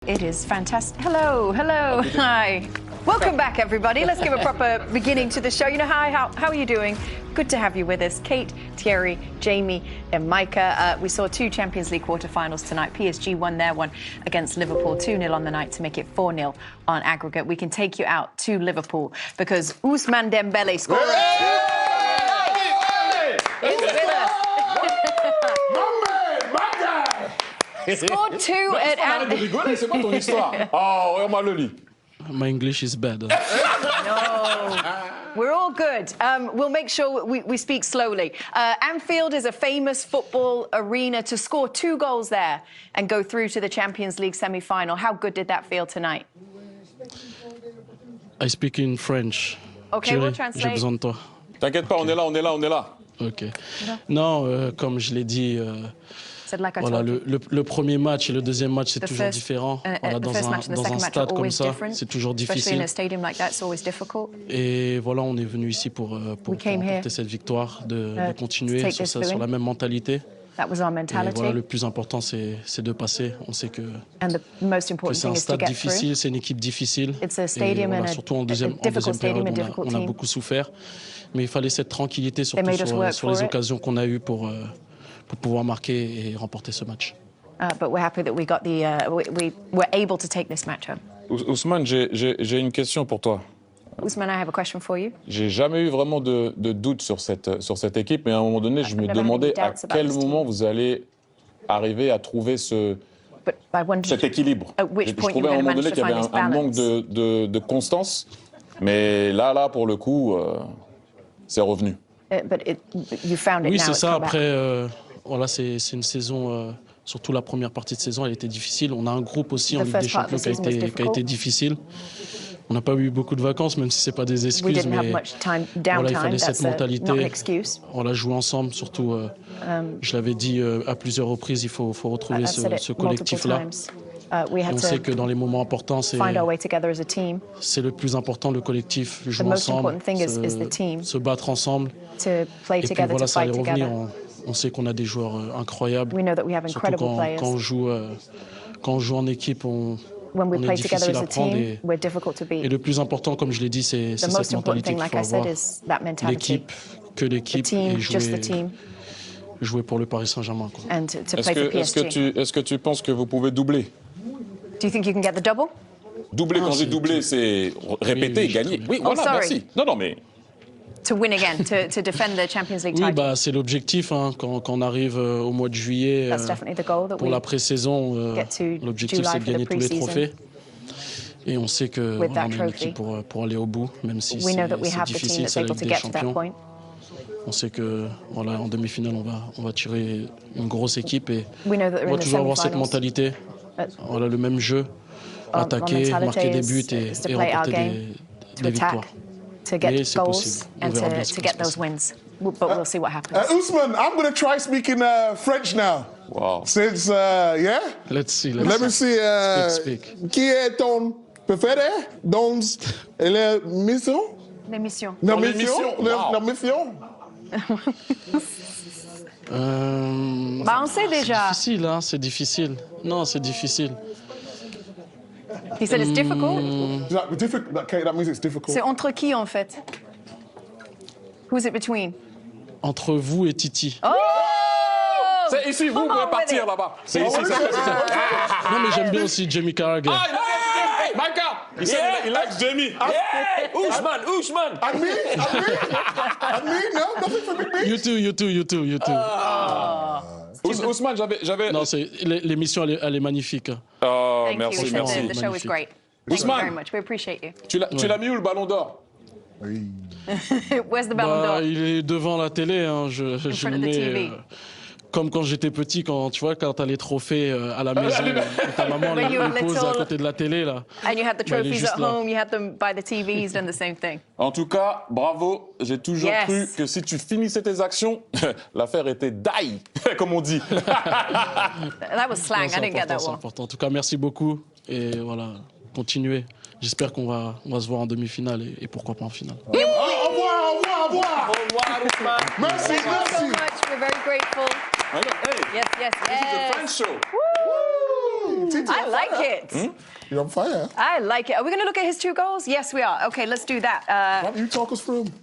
It is fantastic. Hello, hello, hi. Welcome back, everybody. Let's give a proper beginning to the show. You know, hi, how are you doing? Good to have you with us. Kate, Thierry, Jamie, and Micah. We saw two Champions League quarterfinals tonight. PSG won their one against Liverpool 2-0 on the night to make it 4-0 on aggregate. We can take you out to Liverpool because Ousmane Dembele scored. Scored two at Anfield. C'est quoi ton histoire? Oh, regarde-moi le lit. My English is bad. No, we're all good. We'll make sure we speak slowly. Anfield is a famous football arena. To score two goals there and go through to the Champions League semi-final, how good did that feel tonight? I speak in French. Okay, Thierry, we'll translate. j'ai besoin de toi. T'inquiète pas, on est là, on est là, on est là. Ok. Non, comme je l'ai dit, voilà, le premier match et le deuxième match, c'est toujours différent. Voilà, dans un stade comme ça, c'est toujours difficile. Et voilà, on est venu ici pour remporter cette victoire, de continuer sur la même mentalité. Et voilà, le plus important, c'est de passer. On sait que c'est un stade difficile, c'est une équipe difficile. Et voilà, surtout en deuxième période, on a beaucoup souffert. Mais il fallait cette tranquillité, surtout sur les occasions qu'on a eues pour pouvoir marquer et remporter ce match. But we're happy that we were able to take this match home. Ousmane, j'ai une question pour toi. Ousmane, I have a question for you. J'ai jamais eu vraiment de doute sur cette équipe, mais à un moment donné, je me demandais à quel moment vous allez arriver à trouver cet équilibre. Je trouvais à un moment donné qu'il y avait un manque de constance, mais là, pour le coup, c'est revenu. Oui, c'est ça. Après, voilà, c'est une saison, surtout la première partie de saison, elle était difficile. On a un groupe aussi en Ligue des Champions qui a été difficile. On n'a pas eu beaucoup de vacances, même si ce n'est pas des excuses, mais voilà, il fallait cette mentalité. On l'a joué ensemble, surtout, je l'avais dit à plusieurs reprises, il faut retrouver ce collectif-là. On sait que dans les moments importants, c'est le plus important, le collectif, jouer ensemble, se battre ensemble. Et puis voilà, ça allait revenir. On sait qu'on a des joueurs incroyables. Surtout quand on joue en équipe, on est difficile à prendre. Et le plus important, comme je l'ai dit, c'est cette mentalité qu'il faut avoir. L'équipe, que l'équipe, et jouer pour le Paris Saint-Germain. Est-ce que tu penses que vous pouvez doubler? Do you think you can get the double? Doubler, quand j'ai doublé, c'est répéter, gagner. Oui, voilà, merci. Non, mais... To win again, to defend the Champions League title. Oui, bah, c'est l'objectif. Hein, quand on arrive au mois de juillet pour la pré-saison, l'objectif, c'est de gagner tous les trophées. Et on sait qu'on a une équipe pour aller au bout, même si c'est difficile, c'est la Ligue des Champions. On sait que voilà, en demi-finale, on va tirer une grosse équipe et on va toujours avoir cette mentalité. Voilà, le même jeu, attaquer, marquer des buts et remporter des victoires. To get goals and to get those wins. But we'll see what happens. Ousmane, I'm going to try speaking French now. Wow. Since, yeah? Let's see. Let me see. Speak. Qui est ton préféré dans l'émission? L'émission. L'émission? Bah, on sait déjà. C'est difficile, hein, c'est difficile. Non, c'est difficile. He said it's difficult. Okay, that means it's difficult. C'est entre qui, en fait? Who's it between? Entre vous et Titi. Oh! C'est ici, vous pouvez partir là-bas. C'est ici, Non, mais j'aime bien aussi Jamie Carragher. Hey, Micah! He said he likes Jamie. Ousmane! And me? No, nothing for me. You too. Ousmane, j'avais... Non, l'émission, elle est magnifique. Oh, Thank merci. you. The show was great. Thank you very much. We appreciate you. Tu l'as mis où, le ballon d'or? Where's the Ballon d'Or? Il est devant la télé. Hein, je le mets comme quand j'étais petit, quand tu vois, quand t'as les trophées à la maison, ta maman les pose à côté de la télé là. And you had the trophies at home. You had them by the TVs, done the same thing. En tout cas, bravo. J'ai toujours cru que si tu finissais tes actions, l'affaire était die, comme on dit. That was slang. I didn't get that one. En tout cas, merci beaucoup et voilà, continuez. J'espère qu'on va se voir en demi-finale et pourquoi pas en finale. Au revoir. Merci. Thank you so much. We're very grateful. Hey, yes. This is a French show. Woo! I like it. You're on fire. I like it. Are we going to look at his 2 goals? Yes, we are. Okay, let's do that. Why don't you talk us through them?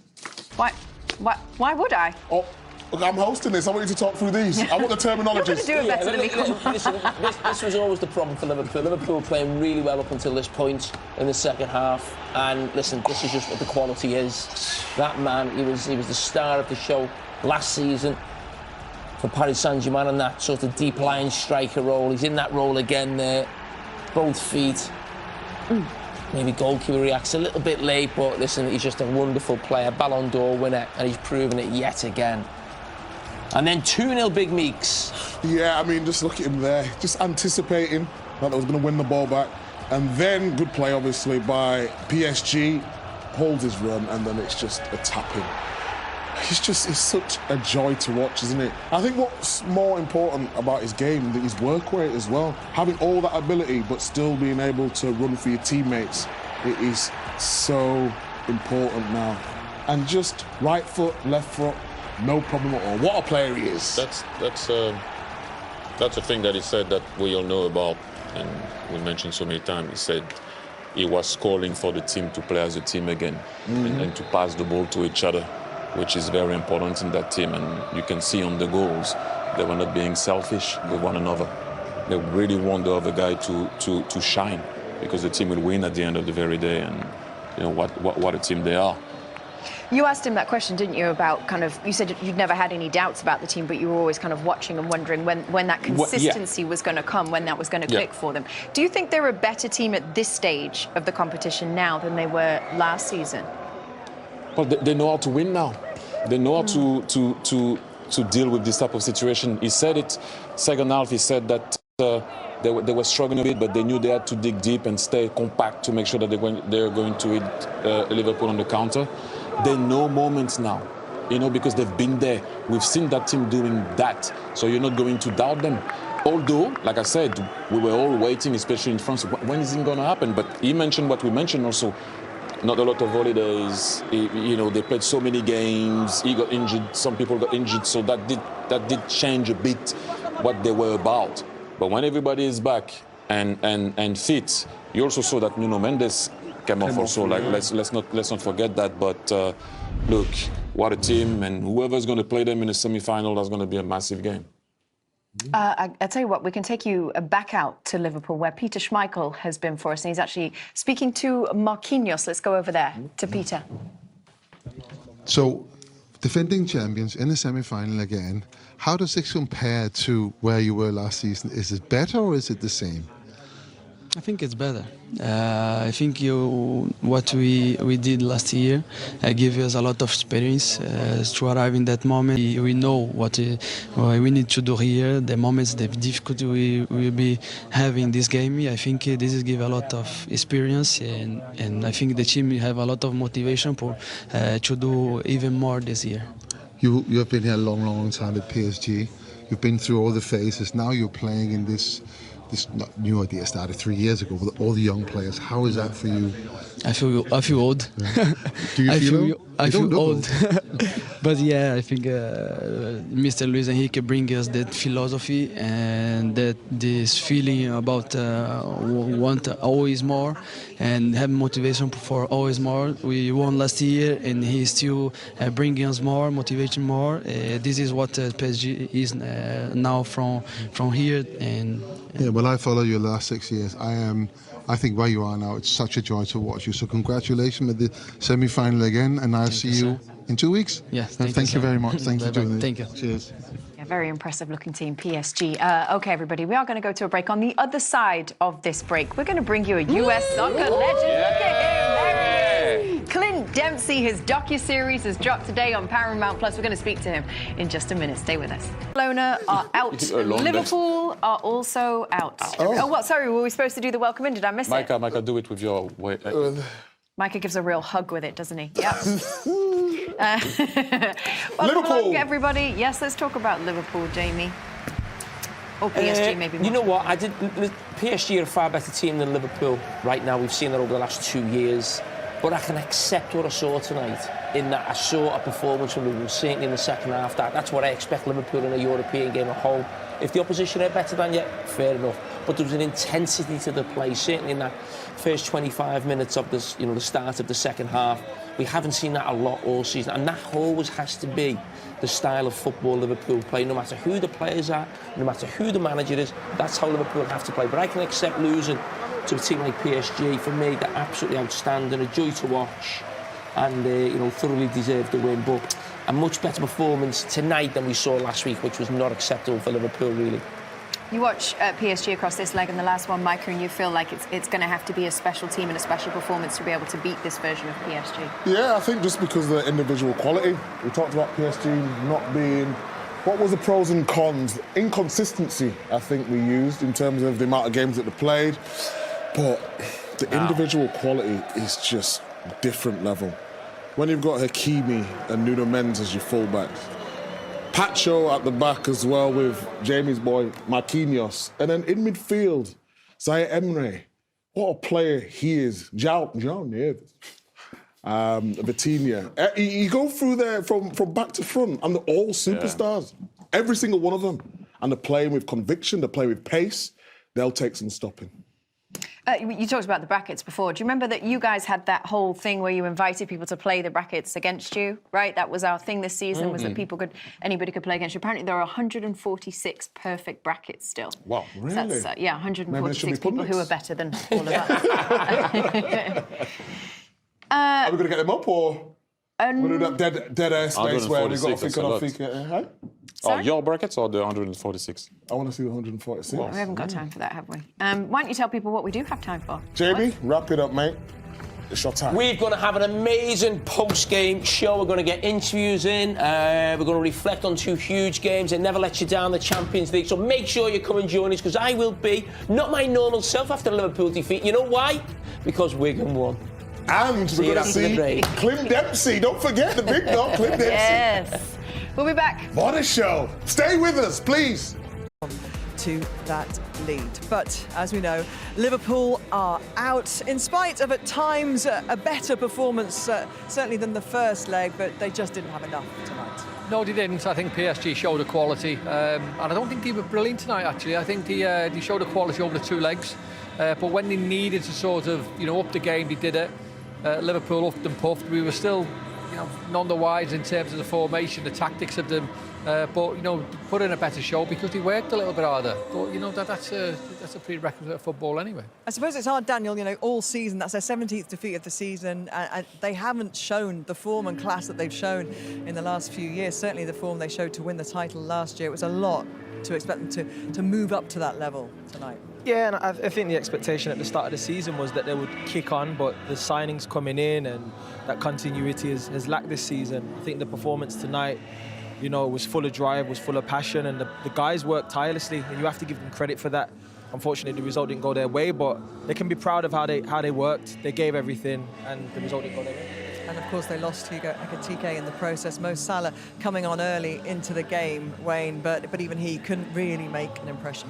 Why would I? Oh, look, I'm hosting this. I want you to talk through these. I want the terminologies. You're going to do it better than me. Listen, this was always the problem for Liverpool. Liverpool were playing really well up until this point in the second half. And listen, this is just what the quality is. That man, he was the star of the show last season for Paris Saint-Germain in that sort of deep line striker role. He's in that role again there. Both feet. Maybe goalkeeper reacts a little bit late, but listen, he's just a wonderful player, Ballon d'Or winner, and he's proven it yet again. And then 2-0 Big Meeks. Yeah, I mean, just look at him there, just anticipating that they was going to win the ball back. And then, good play, obviously, by PSG, holds his run, and then it's just a tap-in. It's such a joy to watch, isn't it? I think what's more important about his game is his work rate as well. Having all that ability, but still being able to run for your teammates, it is so important now. And just right foot, left foot, no problem at all. What a player he is. That's a thing that he said that we all know about, and we mentioned so many times. He said he was calling for the team to play as a team again and to pass the ball to each other, which is very important in that team. And you can see on the goals, they were not being selfish with one another. They really want the other guy to shine, because the team will win at the end of the very day. And you know what a team they are. You asked him that question, didn't you, about kind of, you said you'd never had any doubts about the team, but you were always kind of watching and wondering when that consistency was going to come, when that was going to click for them. Do you think they're a better team at this stage of the competition now than they were last season? Well, they know how to win now. They know how to deal with this type of situation. He said it, second half, he said that they were struggling a bit, but they knew they had to dig deep and stay compact to make sure that they're going to hit Liverpool on the counter. They know moments now, you know, because they've been there. We've seen that team doing that, so you're not going to doubt them. Although, like I said, we were all waiting, especially in France, when is it going to happen? But he mentioned what we mentioned also. Not a lot of holidays. You know, they played so many games. He got injured. Some people got injured, so that did change a bit what they were about. But when everybody is back and fit, you also saw that Nuno Mendes came off also. Like let's not forget that. But look, what a team! And whoever's going to play them in the semi-final, that's going to be a massive game. I tell you what, we can take you back out to Liverpool, where Peter Schmeichel has been for us, and he's actually speaking to Marquinhos. Let's go over there to Peter. So, defending champions in the semi-final again, how does this compare to where you were last season? Is it better or is it the same? I think it's better. I think what we did last year gave us a lot of experience to arrive in that moment. We know what we need to do here, the moments, the difficulty we will be having this game. I think this is give a lot of experience, and I think the team will have a lot of motivation to do even more this year. You have been here a long time at PSG. You've been through all the phases. Now you're playing in this new idea started 3 years ago with all the young players. How is that for you? I feel old. Do you I feel old. But yeah, I think Mr. Luis Enrique brings us that philosophy and this feeling about want always more and have motivation for always more. We won last year and he's still bringing us more, motivation more. This is what PSG is now from here. And yeah, well, I follow you the last 6 years. I think where you are now, it's such a joy to watch you. So congratulations with the semi-final again, and I'll see you in 2 weeks. Yes, thank you very much. Thank you for doing it. Thank you. Cheers. Yeah, very impressive looking team, PSG. OK, everybody, we are going to go to a break. On the other side of this break, we're going to bring you a US soccer legend. Look at him. There he is. Clint Dempsey, his docu-series has dropped today on Paramount+. We're going to speak to him in just a minute. Stay with us. Barcelona are out. Liverpool are also out. Oh, what? Sorry, were we supposed to do the welcome in? Did I miss it? Micah, do it with your way. Micah gives a real hug with it, doesn't he? Yeah. Liverpool, along, everybody. Yes, let's talk about Liverpool, Jamie. Or PSG, maybe more. You know what? PSG are a far better team than Liverpool right now. We've seen that over the last 2 years. But I can accept what I saw tonight, in that I saw a performance from Liverpool, certainly in the second half. That's what I expect Liverpool in a European game at home. If the opposition are better than you, fair enough. but there was an intensity to the play, certainly in that first 25 minutes of this, you know, the start of the second half. We haven't seen that a lot all season, and that always has to be the style of football Liverpool play. No matter who the players are, no matter who the manager is, that's how Liverpool have to play. But I can accept losing to a team like PSG. For me, they're absolutely outstanding, a joy to watch, and you know, thoroughly deserved the win. But a much better performance tonight than we saw last week, which was not acceptable for Liverpool, really. You watch PSG across this leg and the last one, Micah, and you feel like it's going to have to be a special team and a special performance to be able to beat this version of PSG. Yeah, I think just because of the individual quality. We talked about PSG not being... What was the pros and cons? Inconsistency, I think we used in terms of the amount of games that they played. But the individual quality is just different level. When you've got Hakimi and Nuno Mendes as your fullbacks, Pacho at the back as well with Jamie's boy Marquinhos, and then in midfield, Zaire Emery. What a player he is. João Neves. Vitinha. You go through there from back to front, and they're all superstars. Yeah. Every single one of them. And they're playing with conviction, they're playing with pace. They'll take some stopping. You talked about the brackets before. Do you remember that you guys had that whole thing where you invited people to play the brackets against you, right? That was our thing this season, was that anybody could play against you. Apparently there are 146 perfect brackets still. Wow, really? So that's, 146 people who are better than all of us. Are we going to get them up, or we'll do that dead air space where we've got to think on huh? Oh, your brackets or the 146? I want to see the 146. Well, we haven't got time for that, have we? Why don't you tell people what we do have time for? Jamie, wrap it up, mate. It's your time. We're going to have an amazing post-game show. We're going to get interviews in. We're going to reflect on two huge games. It never lets you down, the Champions League. So make sure you come and join us, because I will be not my normal self after a Liverpool defeat. You know why? Because Wigan won. And we're going to see Clint Dempsey. Don't forget the big dog, Clint Dempsey. Yes. We'll be back. What a show. Stay with us, please. To that lead. But as we know, Liverpool are out in spite of at times a better performance, certainly than the first leg, but they just didn't have enough tonight. No, they didn't. I think PSG showed a quality, and I don't think they were brilliant tonight, actually. I think they showed a quality over the two legs, but when they needed to sort of, up the game, they did it. Liverpool upped and puffed. We were still, none the wiser in terms of the formation, the tactics of them, but put in a better show because they worked a little bit harder. But that's a prerequisite of football anyway. I suppose it's hard, Daniel. All season, that's their 17th defeat of the season, and they haven't shown the form and class that they've shown in the last few years. Certainly, the form they showed to win the title last year. It was a lot to expect them to move up to that level tonight. Yeah, and I think the expectation at the start of the season was that they would kick on, but the signings coming in and that continuity has lacked this season. I think the performance tonight, was full of drive, was full of passion, and the guys worked tirelessly, and you have to give them credit for that. Unfortunately, the result didn't go their way, but they can be proud of how they worked. They gave everything, and the result didn't go their way. And of course, they lost Hugo Ekitike in the process. Mo Salah coming on early into the game, Wayne, but even he couldn't really make an impression.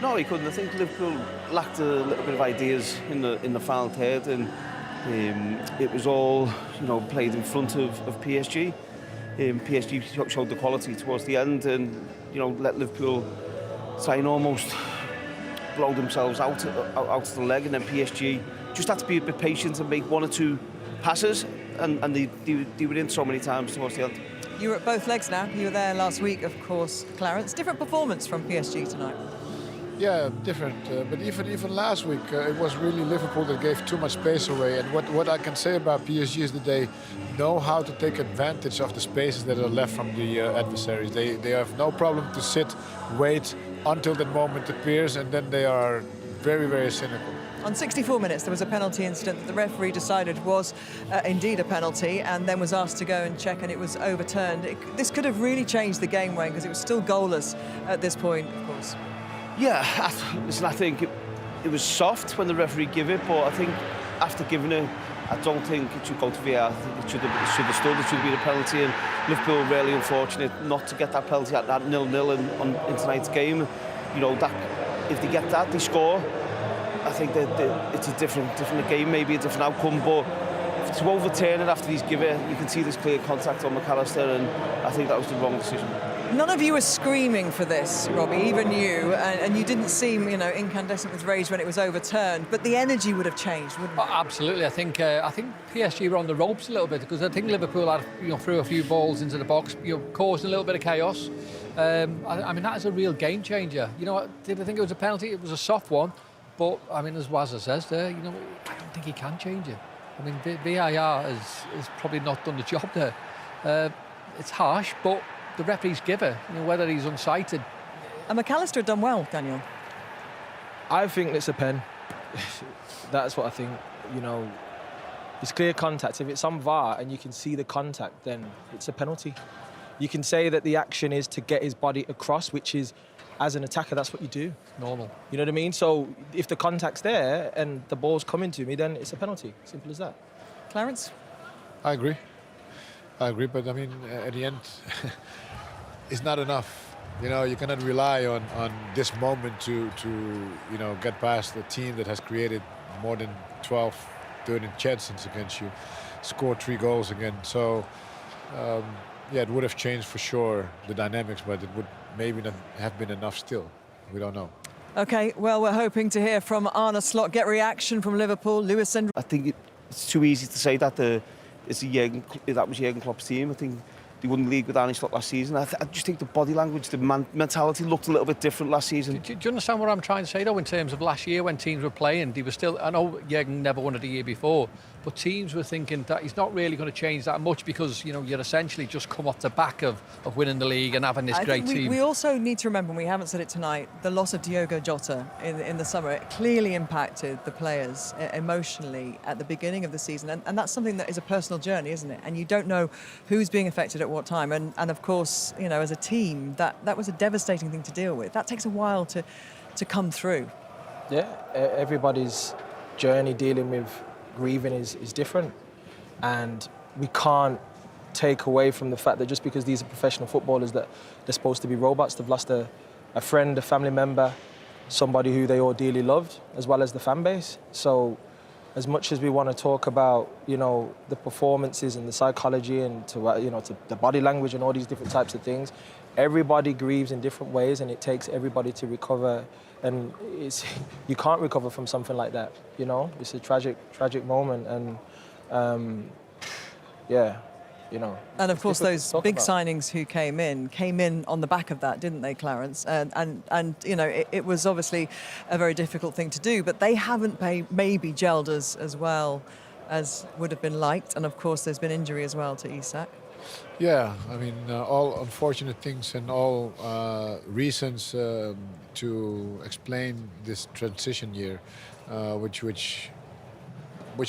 No, he couldn't. I think Liverpool lacked a little bit of ideas in the final third, and it was all played in front of PSG. PSG showed the quality towards the end, and let Liverpool try and almost blow themselves out of the leg, and then PSG just had to be a bit patient and make one or two passes, and they were in so many times towards the end. You were at both legs now. You were there last week, of course, Clarence. Different performance from PSG tonight. Yeah, different. But even last week, it was really Liverpool that gave too much space away. And what I can say about PSG is that they know how to take advantage of the spaces that are left from the adversaries. They have no problem to sit, wait until that moment appears, and then they are very, very cynical. On 64 minutes, there was a penalty incident that the referee decided was indeed a penalty, and then was asked to go and check, and it was overturned. This could have really changed the game, Wayne, because it was still goalless at this point, of course. Yeah, I think it was soft when the referee gave it, but I think after giving it, I don't think it should go to VAR. I think it should have stood. It should be a penalty, and Liverpool really unfortunate not to get that penalty at that 0-0 in tonight's game. That if they get that, they score. I think that it's a different game, maybe a different outcome, but to overturn it after he's given it, you can see there's clear contact on McAllister, and I think that was the wrong decision. None of you were screaming for this, Robbie, even you, and you didn't seem, incandescent with rage when it was overturned, but the energy would have changed, wouldn't it? Oh, absolutely. I think PSG were on the ropes a little bit, because I think Liverpool had, threw a few balls into the box, causing a little bit of chaos. I mean, that is a real game changer. Did I think it was a penalty? It was a soft one, but, I mean, as Wazza says there, I don't think he can change it. I mean, VAR has probably not done the job there. It's harsh, but the referee's giver, whether he's unsighted. And McAllister had done well, Daniel. I think it's a pen. That's what I think. It's clear contact. If it's on VAR and you can see the contact, then it's a penalty. You can say that the action is to get his body across, which is, as an attacker, that's what you do. Normal. You know what I mean? So if the contact's there and the ball's coming to me, then it's a penalty. Simple as that. Clarence? I agree, but I mean, at the end, it's not enough. You cannot rely on this moment to get past a team that has created more than 12, 13 chances against you, scored 3 goals again. So, it would have changed for sure the dynamics, but it would maybe not have been enough still. We don't know. Okay, well, we're hoping to hear from Arne Slot, get reaction from Liverpool, Lewis and... I think it's too easy to say that that was Jurgen Klopp's team. I think they won the league with Arne Slot last season. I just think the body language, the mentality looked a little bit different last season. Do you understand what I'm trying to say, though, in terms of last year when teams were playing? They were still... I know Jurgen never won it the year before, but teams were thinking that he's not really going to change that much because, you're essentially just come off the back of winning the league and having this great team. We also need to remember, and we haven't said it tonight, the loss of Diogo Jota in the summer. It clearly impacted the players emotionally at the beginning of the season. And that's something that is a personal journey, isn't it? And you don't know who's being affected at what time. And of course, as a team, that was a devastating thing to deal with. That takes a while to come through. Yeah, everybody's journey dealing with grieving is different, and we can't take away from the fact that just because these are professional footballers that they're supposed to be robots. They've lost a friend, a family member, somebody who they all dearly loved, as well as the fan base. So as much as we want to talk about the performances and the psychology and to the body language and all these different types of things, everybody grieves in different ways, and it takes everybody to recover. And you can't recover from something like that, It's a tragic moment, and And of course, those big signings who came in on the back of that, didn't they, Clarence? And it was obviously a very difficult thing to do, but they haven't maybe gelled as well as would have been liked. And of course, there's been injury as well to Isak. Yeah, I mean, all unfortunate things and all reasons to explain this transition year, which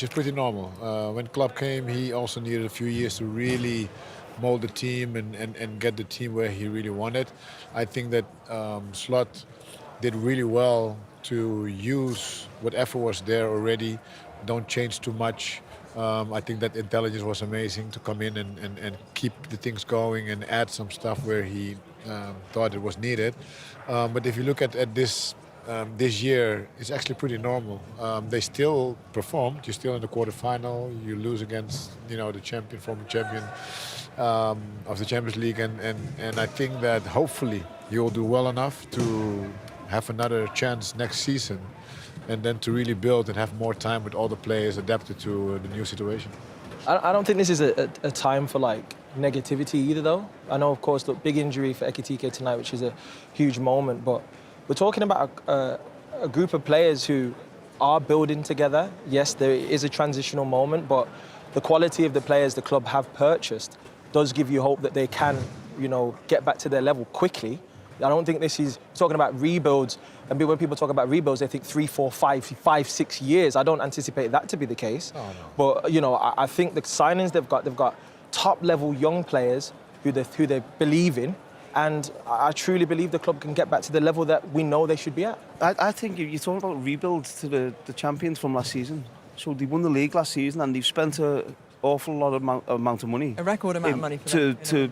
is pretty normal. When Klopp came, he also needed a few years to really mold the team and get the team where he really wanted. I think that Slot did really well to use whatever was there already, don't change too much. I think that intelligence was amazing to come in and keep the things going and add some stuff where he thought it was needed. But if you look at this year, it's actually pretty normal. They still performed. You're still in the quarterfinal. You lose against the former champion of the Champions League, and I think that hopefully you'll do well enough to have another chance next season, and then to really build and have more time with all the players adapted to the new situation. I don't think this is a time for negativity either, though. I know, of course, look, big injury for Ekitike tonight, which is a huge moment, but we're talking about a group of players who are building together. Yes, there is a transitional moment, but the quality of the players the club have purchased does give you hope that they can, get back to their level quickly. I don't think this is talking about rebuilds, and when people talk about rebuilds, they think 3, 4, 5, 6 years. I don't anticipate that to be the case. Oh, no. But I think the signings they've got top-level young players who they believe in, and I truly believe the club can get back to the level that we know they should be at. I think you're talking about rebuilds to the champions from last season. So they won the league last season, and they've spent an awful lot of amount of money. A record amount of money for to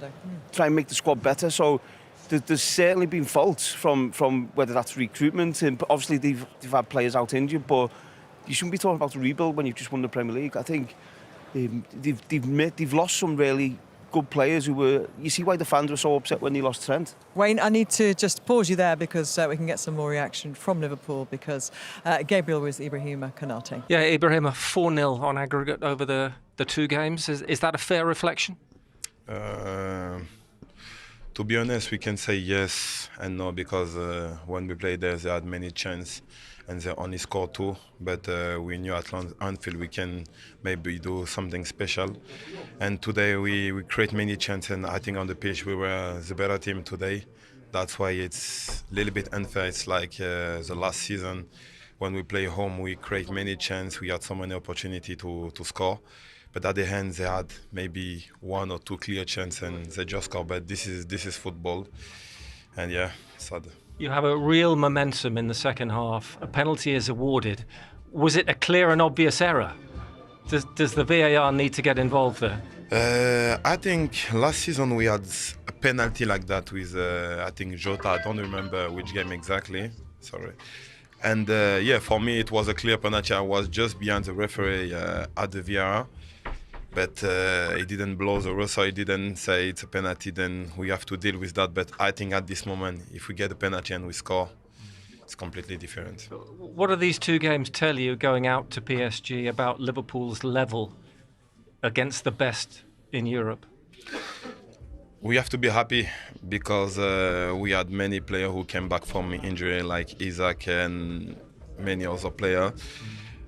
try and make the squad better. So there's certainly been faults from whether that's recruitment, and obviously they've had players out injured, but you shouldn't be talking about a rebuild when you've just won the Premier League. I think they've lost some really good players who were... You see why the fans were so upset when they lost Trent? Wayne, I need to just pause you there because we can get some more reaction from Liverpool because Gabriel was Ibrahima Konate. Yeah, Ibrahima 4-0 on aggregate over the two games. Is that a fair reflection? To be honest, we can say yes and no because when we played there, they had many chances and they only scored 2. But we knew at Anfield we can maybe do something special. And today we create many chances, and I think on the pitch we were the better team today. That's why it's a little bit unfair. It's like the last season when we play home, we create many chances. We had so many opportunities to score. But at the end, they had maybe 1 or 2 clear chances and they just scored. But this is football. And yeah, sad. You have a real momentum in the second half. A penalty is awarded. Was it a clear and obvious error? Does the VAR need to get involved there? I think last season we had a penalty like that with, I think, Jota. I don't remember which game exactly. Sorry. And yeah, for me, it was a clear penalty. I was just behind the referee at the VAR. But he didn't blow the whistle, he didn't say it's a penalty, then we have to deal with that. But I think at this moment, if we get a penalty and we score, it's completely different. What do these two games tell you going out to PSG about Liverpool's level against the best in Europe? We have to be happy because we had many players who came back from injury, like Isaac and many other players.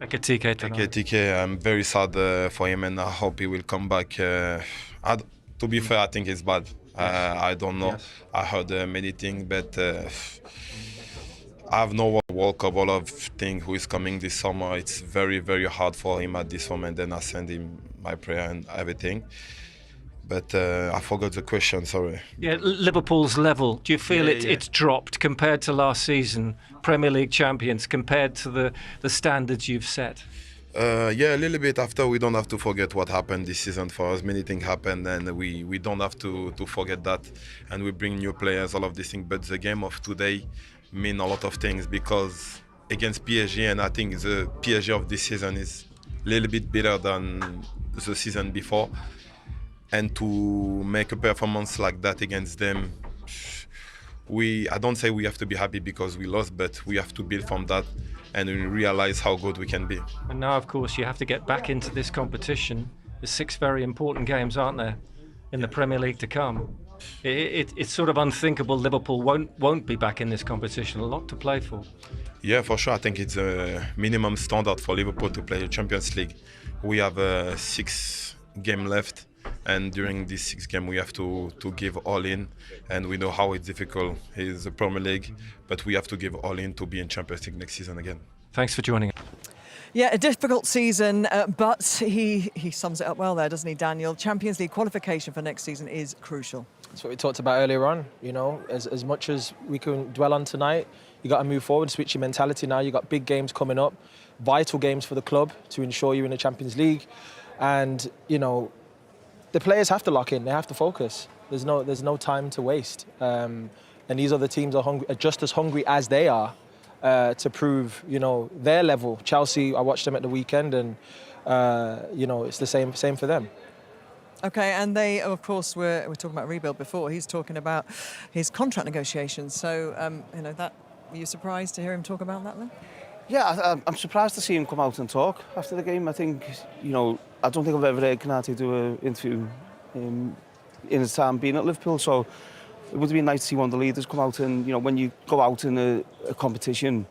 Ekitike, I'm very sad for him and I hope he will come back. To be fair, I think it's bad. I don't know. Yes. I heard many things, but I have no World Cup, all of things who is coming this summer. It's very, very hard for him at this moment. Then I send him my prayer and everything. But I forgot the question, sorry. Yeah, Liverpool's level. Do you feel it's dropped compared to last season? Premier League champions compared to the standards you've set? Yeah, a little bit. After, we don't have to forget what happened this season for us. Many things happened and we don't have to forget that. And we bring new players, all of these things. But the game of today mean a lot of things because against PSG, and I think the PSG of this season is a little bit better than the season before. And to make a performance like that against them, I don't say we have to be happy because we lost, but we have to build from that and realize how good we can be. And now, of course, you have to get back into this competition. There's 6 very important games, aren't there, in the Premier League to come? It's sort of unthinkable Liverpool won't be back in this competition. A lot to play for. Yeah, for sure. I think it's a minimum standard for Liverpool to play the Champions League. We have 6 games left. And during these 6 games, we have to give all in. And we know how it's difficult. It's the Premier League, but we have to give all in to be in Champions League next season again. Thanks for joining us. Yeah, a difficult season, but he sums it up well there, doesn't he, Daniel? Champions League qualification for next season is crucial. That's what we talked about earlier on. You know, as much as we can dwell on tonight, you got to move forward, switch your mentality now. You got big games coming up, vital games for the club to ensure you're in the Champions League. And, you know, the players have to lock in. They have to focus. There's no time to waste. And these other teams are just as hungry as they are to prove, you know, their level. Chelsea, I watched them at the weekend, and you know, it's the same for them. Okay, and they, of course, we're talking about rebuild before. He's talking about his contract negotiations. So, you know, were you surprised to hear him talk about that then? Yeah, I'm surprised to see him come out and talk after the game. I think, you know, I don't think I've ever heard Konate do an interview in his time being at Liverpool, so it would have been nice to see one of the leaders come out. And, you know, when you go out in a competition,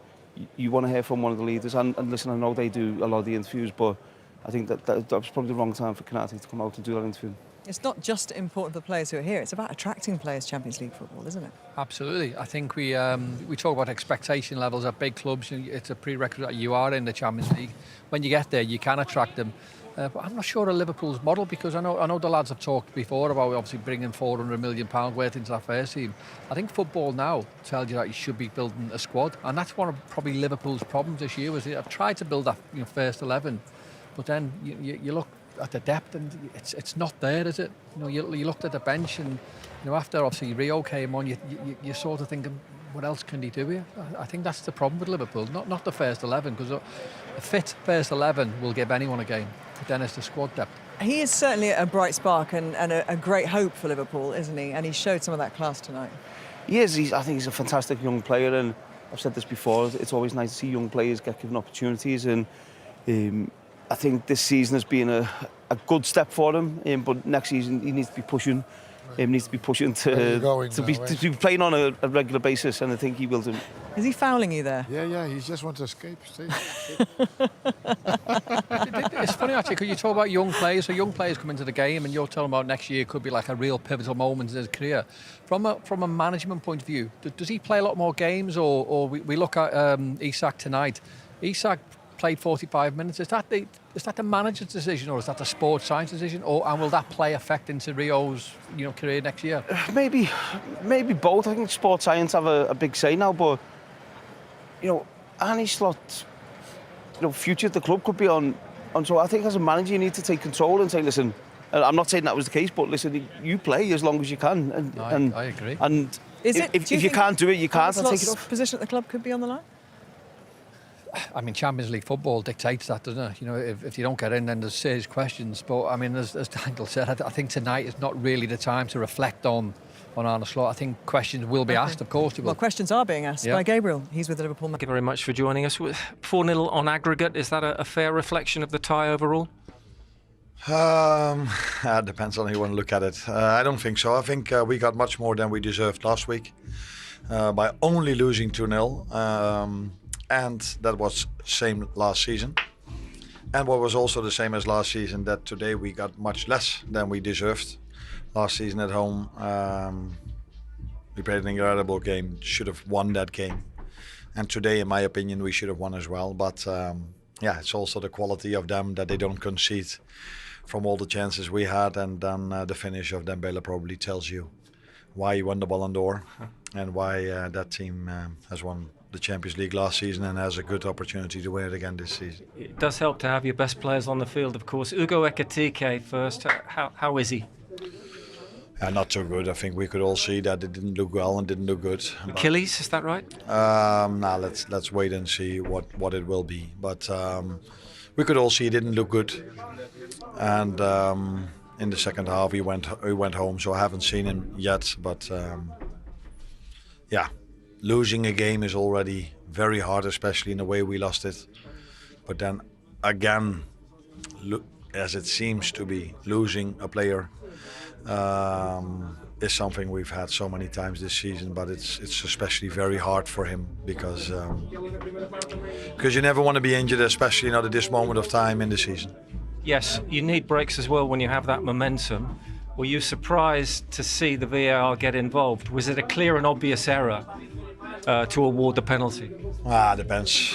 you want to hear from one of the leaders. And listen, I know they do a lot of the interviews, but I think that was probably the wrong time for Konate to come out and do that interview. It's not just important for the players who are here, it's about attracting players to Champions League football, isn't it? Absolutely. I think we talk about expectation levels at big clubs. It's a prerequisite that you are in the Champions League. When you get there, you can attract them. But I'm not sure of Liverpool's model, because I know the lads have talked before about obviously bringing £400 million worth into that first team. I think football now tells you that you should be building a squad, and that's one of probably Liverpool's problems this year. Was they've tried to build that first 11, but then you look at the depth and it's not there, is it? You know, you looked at the bench, and you know, after obviously Rio came on, you're sort of thinking, what else can he do here? I think that's the problem with Liverpool, not the first 11, because a fit first 11 will give anyone a game, but then it's the squad depth. He is certainly a bright spark and a great hope for Liverpool, isn't he? And he showed some of that class tonight. He is. I think he's a fantastic young player, and I've said this before, it's always nice to see young players get given opportunities, and I think this season has been a good step for him, but next season he needs to be pushing. Needs to be pushing to be playing on a regular basis, and I think he will do. Is he fouling you there? Yeah, he just wants to escape. It's funny actually, because you talk about young players. So young players come into the game, and you're talking about next year could be like a real pivotal moment in his career. From a management point of view, does he play a lot more games, or we look at Isak tonight? Isak played 45 minutes. Is that the manager's decision, or is that the sports science decision, and will that play effect into Rio's career next year? Maybe both. I think sports science have a big say now, but Arne Slot's future at the club could be on. So I think as a manager you need to take control and say, listen, I'm not saying that was the case, but listen, you play as long as you can. I agree. And if you can't do it, you can't. Take it off. Position at the club could be on the line. I mean, Champions League football dictates that, doesn't it? If you don't get in, then there's serious questions. But I mean, as Daniel said, I think tonight is not really the time to reflect on Arne Slot. I think questions will be asked, of course. Well, questions are being asked by Gabriel. He's with the Liverpool. Thank you very much for joining us. 4-0 on aggregate, is that a fair reflection of the tie overall? It depends on how you want to look at it. I don't think so. I think we got much more than we deserved last week by only losing 2-0. And that was same last season. And what was also the same as last season, that today we got much less than we deserved. Last season at home, we played an incredible game, should have won that game. And today, in my opinion, we should have won as well. But it's also the quality of them that they don't concede from all the chances we had. And then the finish of Dembele probably tells you why he won the Ballon d'Or and why that team has won the Champions League last season and has a good opportunity to win it again this season. It does help to have your best players on the field, of course. Ugo Ekitike first. How is he? Not too good. I think we could all see that it didn't look well and didn't look good. Achilles, is that right? Let's wait and see what it will be. But we could all see it didn't look good. And in the second half he went home, so I haven't seen him yet. But losing a game is already very hard, especially in the way we lost it. But then again, as it seems to be, losing a player is something we've had so many times this season. But it's especially very hard for him because you never want to be injured, especially not at this moment of time in the season. Yes, you need breaks as well when you have that momentum. Were you surprised to see the VAR get involved? Was it a clear and obvious error to award the penalty? Depends.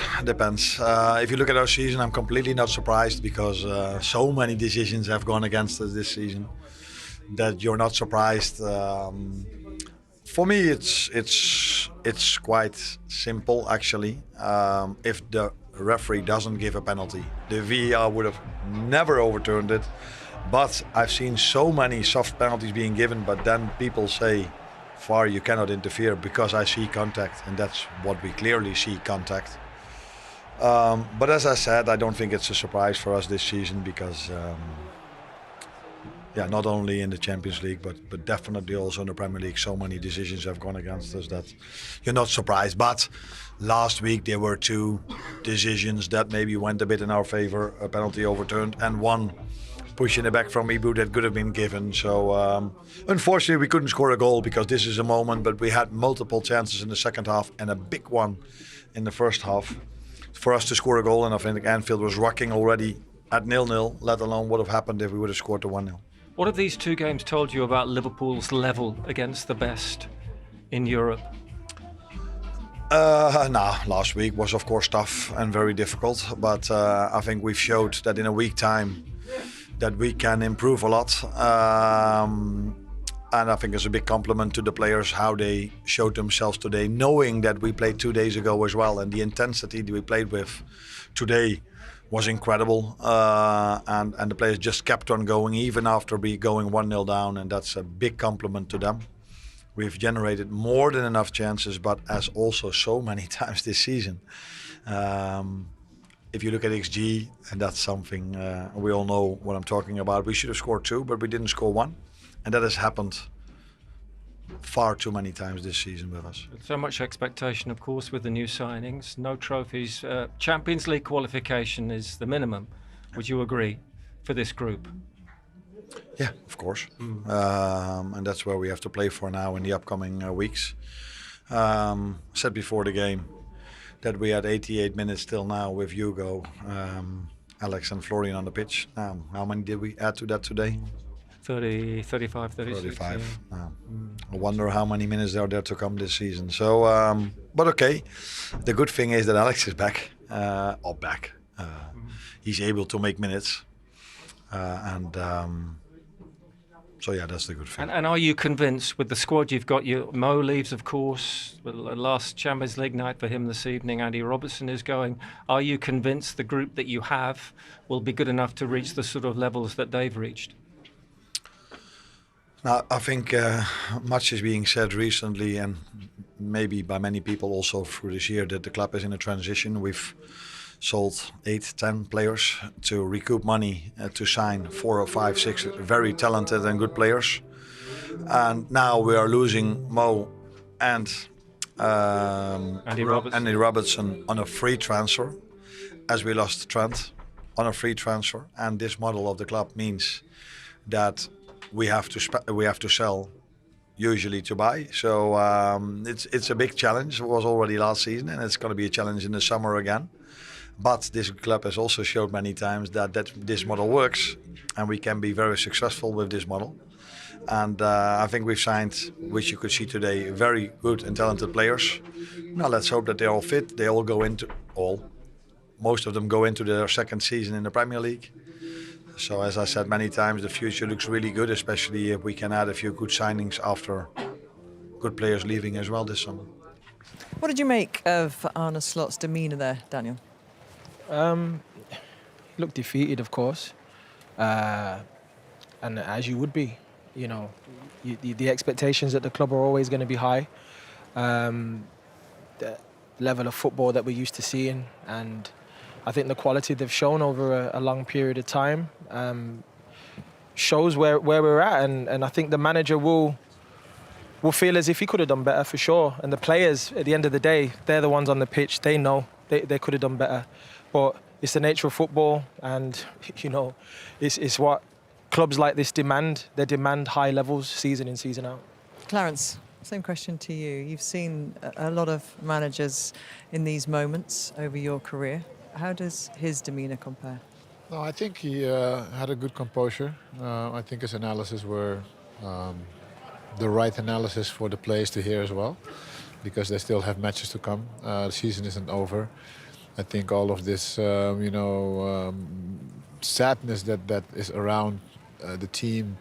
If you look at our season, I'm completely not surprised because so many decisions have gone against us this season that you're not surprised. For me, it's quite simple actually. If the referee doesn't give a penalty, the VAR would have never overturned it. But I've seen so many soft penalties being given, but then people say, VAR, you cannot interfere because I see contact, and that's what we clearly see, contact. But as I said, I don't think it's a surprise for us this season because, not only in the Champions League, but definitely also in the Premier League, so many decisions have gone against us that you're not surprised. But last week there were two decisions that maybe went a bit in our favor, a penalty overturned, and one pushing it back from Ibu that could have been given. So unfortunately we couldn't score a goal because this is a moment, but we had multiple chances in the second half and a big one in the first half for us to score a goal, and I think Anfield was rocking already at 0-0, let alone what have happened if we would have scored the 1-0. What have these two games told you about Liverpool's level against the best in Europe? Last week was of course tough and very difficult, but I think we've showed that in a week time that we can improve a lot. And I think it's a big compliment to the players how they showed themselves today, knowing that we played 2 days ago as well, and the intensity that we played with today was incredible. And the players just kept on going even after we going 1-0 down, and that's a big compliment to them. We've generated more than enough chances, but as also so many times this season, if you look at XG, and that's something we all know what I'm talking about, we should have scored 2, but we didn't score 1. And that has happened far too many times this season with us. So much expectation, of course, with the new signings. No trophies. Champions League qualification is the minimum. Would you agree for this group? Yeah, of course. And that's where we have to play for now in the upcoming weeks. Said before the game that we had 88 minutes till now with Hugo, Alex and Florian on the pitch. How many did we add to that today? 30, 35, 36. 35. Yeah. I wonder how many minutes there are there to come this season. So, but okay. The good thing is that Alex is back. He's able to make minutes. So yeah, that's the good thing. And are you convinced with the squad you've got? Mo leaves, of course. The last Champions League night for him this evening. Andy Robertson is going. Are you convinced the group that you have will be good enough to reach the sort of levels that they've reached? Now, I think much is being said recently, and maybe by many people also through this year, that the club is in a transition. We've sold 8, 10 players to recoup money to sign 4 or 5, 6 very talented and good players. And now we are losing Mo and Andy Robertson on a free transfer, as we lost Trent on a free transfer. And this model of the club means that we have to sell usually to buy. So it's a big challenge. It was already last season, and it's going to be a challenge in the summer again. But this club has also showed many times that this model works, and we can be very successful with this model. And I think we've signed, which you could see today, very good and talented players. Now let's hope that they're all fit. They all go into most of them go into their second season in the Premier League. So as I said many times, the future looks really good, especially if we can add a few good signings after good players leaving as well this summer. What did you make of Arne Slot's demeanour there, Daniel? Looked defeated, of course, and as you would be, you know, the expectations at the club are always going to be high. The level of football that we're used to seeing, and I think the quality they've shown over a long period of time shows where we're at, and I think the manager will feel as if he could have done better for sure. And the players, at the end of the day, they're the ones on the pitch. They know they could have done better. But it's the nature of football, and you know, it's what clubs like this demand. They demand high levels, season in, season out. Clarence, same question to you. You've seen a lot of managers in these moments over your career. How does his demeanour compare? No, I think he had a good composure. I think his analysis were the right analysis for the players to hear as well, because they still have matches to come. The season isn't over. I think all of this, sadness that is around the team,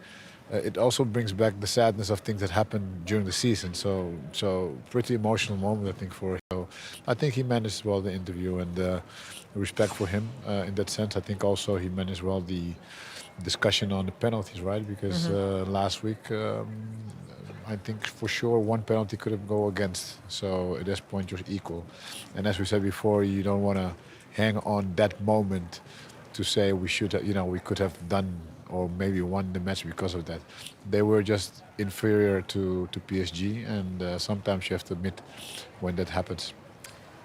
it also brings back the sadness of things that happened during the season. So pretty emotional moment, I think, for him. So I think he managed well the interview, and respect for him in that sense. I think also he managed well the discussion on the penalties, right? Because last week, I think for sure one penalty could have go against. So at this point you're equal. And as we said before, you don't want to hang on that moment to say we should, we could have done or maybe won the match because of that. They were just inferior to PSG, and sometimes you have to admit when that happens.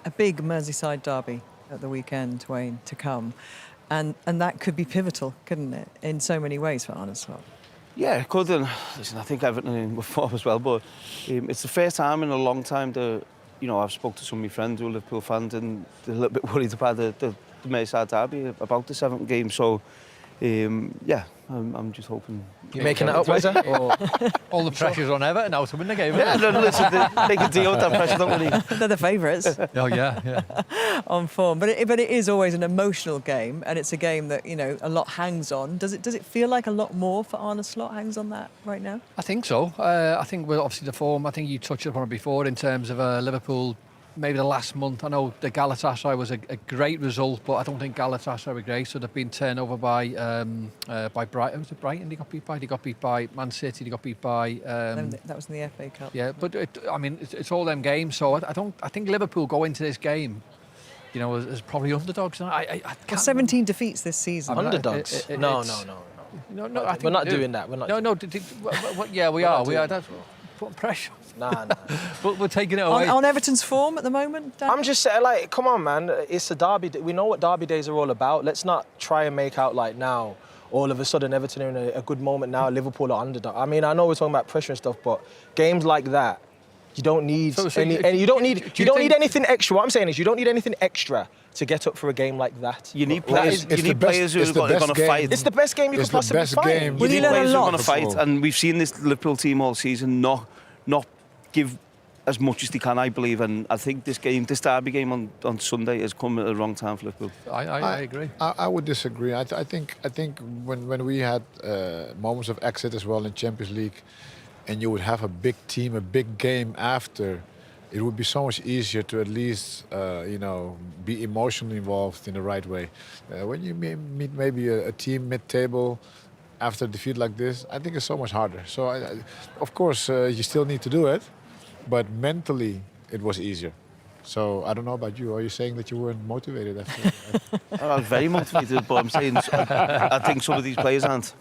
A big Merseyside derby at the weekend, Wayne, to come. And that could be pivotal, couldn't it, in so many ways for Arne Slot? Yeah, it could. And listen, I think Everton were form as well, but it's the first time in a long time that, I've spoke to some of my friends who are Liverpool fans, and they're a little bit worried about the Merseyside derby, about the 7th game. So, I'm just hoping. You're making it up, Wes? All the pressure's on Everton now to win the game. Yeah, listen, they make a deal with that pressure, don't they? They're the favourites. Oh, yeah. On form. But it is always an emotional game, and it's a game that, a lot hangs on. Does it feel like a lot more for Arne Slot hangs on that right now? I think so. I think we're obviously the form. I think you touched upon it before in terms of Liverpool. Maybe the last month, I know the Galatasaray was a great result, but I don't think Galatasaray were great. So they've been turned over by Brighton. Was it Brighton they got beat by? They got beat by Man City. They got beat by. That was in the FA Cup. Yeah, but it's all them games. So I think Liverpool go into this game you know, as probably underdogs. I well, 17 defeats this season. Underdogs? No. I think we're not doing that. We're not. No. Yeah, we are. We are. That's putting pressure. Nah. But we're taking it away. On Everton's form at the moment, Dan? I'm just saying, like, come on, man. It's a derby. We know what derby days are all about. Let's not try and make out like now, all of a sudden Everton are in a good moment now. Liverpool are underdog. I mean, I know we're talking about pressure and stuff, but games like that, you don't need you don't need anything extra. What I'm saying is, you don't need anything extra to get up for a game like that. You need players. You need players who are going to fight. It's the best game you could possibly fight. You need players who are going to fight, and we've seen this Liverpool team all season not give as much as they can, I believe, and I think this derby game on Sunday has come at the wrong time for Liverpool. I agree. I would disagree. I think when we had moments of exit as well in Champions League, and you would have a big team, a big game after, it would be so much easier to at least be emotionally involved in the right way. When you meet maybe a team mid-table after a defeat like this, I think it's so much harder. So of course you still need to do it, but mentally it was easier. So I don't know about you. Are you saying that you weren't motivated after? I was very motivated, but I'm saying I think some of these players aren't.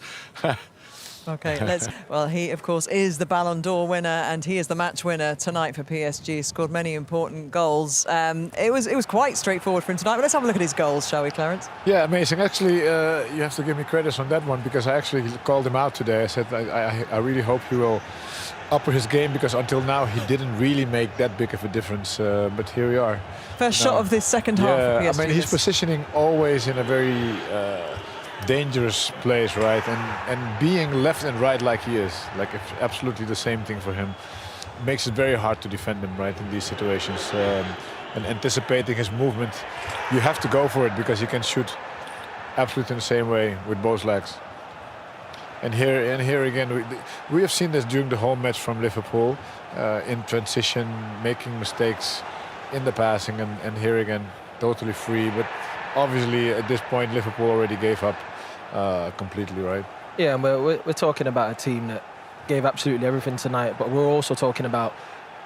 Okay, well, he, of course, is the Ballon d'Or winner, and he is the match winner tonight for PSG. Scored many important goals. It was quite straightforward for him tonight, but let's have a look at his goals, shall we, Clarence? Yeah, amazing. Actually, you have to give me credit on that one, because I actually called him out today. I said I really hope he will upper his game, because until now he didn't really make that big of a difference. But here we are. First shot of this second half for PSG. I mean, he's positioning always in a very dangerous place, right? And being left and right like he is, like it's absolutely the same thing for him, makes it very hard to defend him, right, in these situations. And anticipating his movement, you have to go for it, because he can shoot absolutely in the same way with both legs. And here again, we have seen this during the whole match from Liverpool, in transition, making mistakes in the passing, and here again, totally free. But obviously, at this point, Liverpool already gave up completely, right? Yeah, and we're talking about a team that gave absolutely everything tonight, but we're also talking about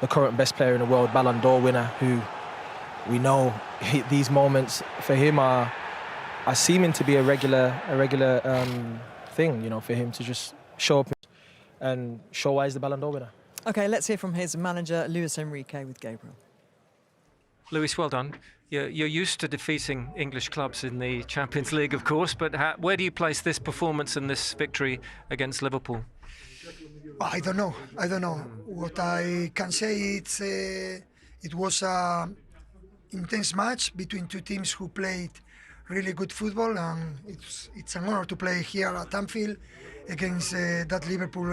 the current best player in the world, Ballon d'Or winner, who we know these moments for him are seeming to be a regular thing, you know, for him to just show up and show why he's the Ballon d'Or winner. Okay, let's hear from his manager, Luis Enrique, with Gabriel. Luis, well done. You're used to defeating English clubs in the Champions League, of course, but where do you place this performance and this victory against Liverpool? I don't know. What I can say is it was an intense match between two teams who played really good football, and it's an honor to play here at Anfield against that Liverpool,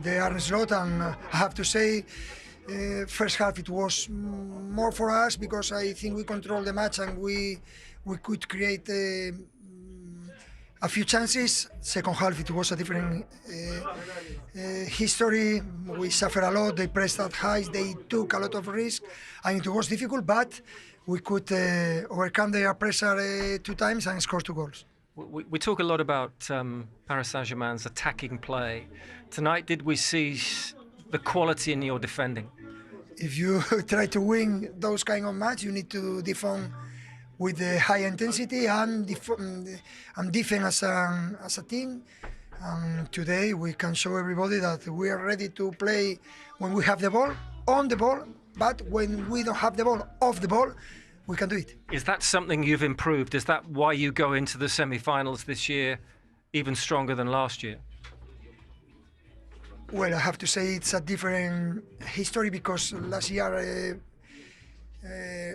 the Arne Slot. And I have to say, first half it was more for us, because I think we controlled the match and we could create a few chances. Second half it was a different history. We suffered a lot. They pressed that high. They took a lot of risk, and it was difficult, but we could overcome their pressure 2 times and score 2 goals. We talk a lot about Paris Saint-Germain's attacking play. Tonight, did we see the quality in your defending? If you try to win those kind of match, you need to defend with the high intensity and defend as a team. And today we can show everybody that we are ready to play when we have the ball, on the ball, but when we don't have the ball, off the ball, we can do it. Is that something you've improved? Is that why you go into the semi-finals this year even stronger than last year? Well, I have to say it's a different history, because last year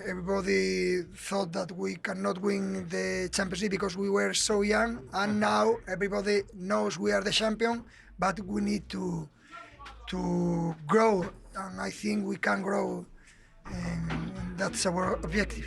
everybody thought that we cannot win the Champions League because we were so young, and now everybody knows we are the champion, but we need to grow, and I think we can grow, and that's our objective.